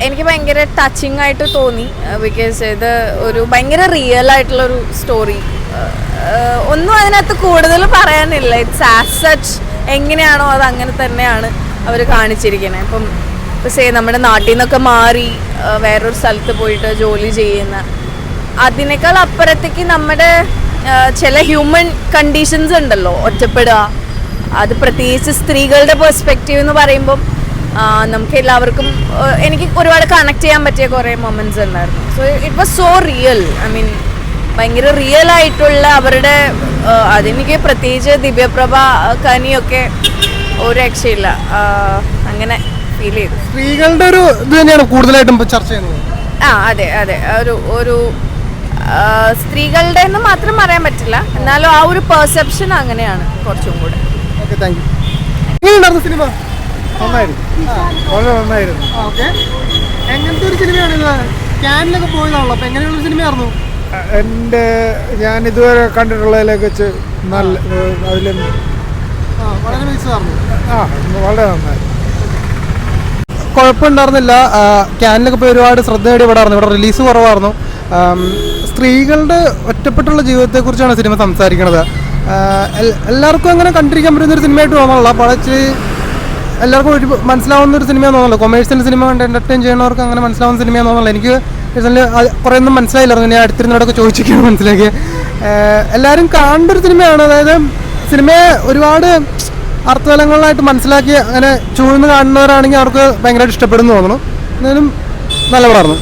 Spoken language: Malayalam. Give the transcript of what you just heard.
എനിക്ക് ഭയങ്കര ടച്ചിങ് ആയിട്ട് തോന്നി. ബിക്കോസ് ഇത് ഒരു ഭയങ്കര റിയൽ ആയിട്ടുള്ളൊരു സ്റ്റോറി. ഒന്നും അതിനകത്ത് കൂടുതൽ പറയാനില്ല. ഇറ്റ്സ് ആസ് സച്ച് എങ്ങനെയാണോ അത് അങ്ങനെ തന്നെയാണ് അവർ കാണിച്ചിരിക്കുന്നത്. ഇപ്പം നമ്മുടെ നാട്ടിൽ നിന്നൊക്കെ മാറി വേറൊരു സ്ഥലത്ത് പോയിട്ട് ജോലി ചെയ്യുന്ന, അതിനേക്കാൾ അപ്പുറത്തേക്ക് നമ്മുടെ ചില ഹ്യൂമൻ കണ്ടീഷൻസ് ഉണ്ടല്ലോ, ഒറ്റപ്പെടുക. അത് പ്രത്യേകിച്ച് സ്ത്രീകളുടെ പെർസ്പെക്റ്റീവ് എന്ന് പറയുമ്പം നമുക്ക് എല്ലാവർക്കും എനിക്ക് ഒരുപാട് കണക്ട് ചെയ്യാൻ പറ്റിയ കുറേ മൊമെൻറ്റ്സ് ഉണ്ടായിരുന്നു. So it was so real. I mean ഭയങ്കര റിയൽ ആയിട്ടുള്ള അവരുടെ അതെനിക്ക് പ്രത്യേകിച്ച് ദിവ്യപ്രഭ കനിയൊക്കെ ഒരു രക്ഷയില്ല. അങ്ങനെ ഫീൽ ചെയ്തു. സ്ത്രീകളുടെ ഒരു ഇത് തന്നെയാണ് കൂടുതലായിട്ടും ചർച്ച ചെയ്യുന്നത്. അതെ അതെ, ഒരു സ്ത്രീകളുടെ എന്ന് മാത്രം പറയാൻ പറ്റില്ല, എന്നാലും ആ ഒരു പെർസെപ്ഷൻ അങ്ങനെയാണ് കുറച്ചും കൂടെ. Okay, thank you. എങ്ങനെയുണ്ടായിരുന്നു സിനിമ? നന്നായിരുന്നു, വളരെ നന്നായിരുന്നു. ഓക്കെ, എങ്ങനത്തെ ഒരു സിനിമയാണ് ഇത്? ക്യാനിലൊക്കെ പോയതാണല്ലോ, അപ്പം എങ്ങനെയുള്ള സിനിമയായിരുന്നു? ഞാൻ ഇതുവരെ കണ്ടിട്ടുള്ളതിലേക്ക് വെച്ച് നല്ല അതിലും വളരെ മികച്ചതായിരുന്നു. വളരെ നന്നായിരുന്നു. കുഴപ്പമുണ്ടായിരുന്നില്ല. ക്യാനിലൊക്കെ പോയി ഒരുപാട് ശ്രദ്ധ നേടിപ്പെടാറുണ്ട്. ഇവിടെ റിലീസ് കുറവായിരുന്നു. സ്ത്രീകളുടെ ഒറ്റപ്പെട്ടുള്ള ജീവിതത്തെക്കുറിച്ചാണ് സിനിമ സംസാരിക്കുന്നത്. എല്ലാവർക്കും അങ്ങനെ കണ്ടിരിക്കാൻ പറ്റുന്നൊരു സിനിമയായിട്ട് തോന്നുന്നില്ല. പക്ഷേ എല്ലാവർക്കും ഒരു മനസ്സിലാവുന്ന ഒരു സിനിമയാണെന്ന് തോന്നുന്നില്ല. കൊമേഴ്സ്യൽ സിനിമ കണ്ട് എൻ്റർടൈൻ ചെയ്യുന്നവർക്ക് അങ്ങനെ മനസ്സിലാവുന്ന സിനിമയാണെന്ന് തോന്നുന്നില്ല. എനിക്ക് കുറേ ഒന്നും മനസ്സിലായില്ലായിരുന്നു. ഞാൻ അടുത്തിരുന്നവരൊക്കെ ചോദിച്ചിരിക്കുകയാണ് മനസ്സിലാക്കി. എല്ലാവരും കാണേണ്ട ഒരു സിനിമയാണ്. അതായത് സിനിമയെ ഒരുപാട് അർത്ഥതലങ്ങളിലായിട്ട് മനസ്സിലാക്കി അങ്ങനെ ചൂഴ്ന്ന് കാണുന്നവരാണെങ്കിൽ അവർക്ക് ഭയങ്കരമായിട്ട് ഇഷ്ടപ്പെടുന്നു തോന്നുന്നു. എന്നാലും നല്ല പടമായിരുന്നു.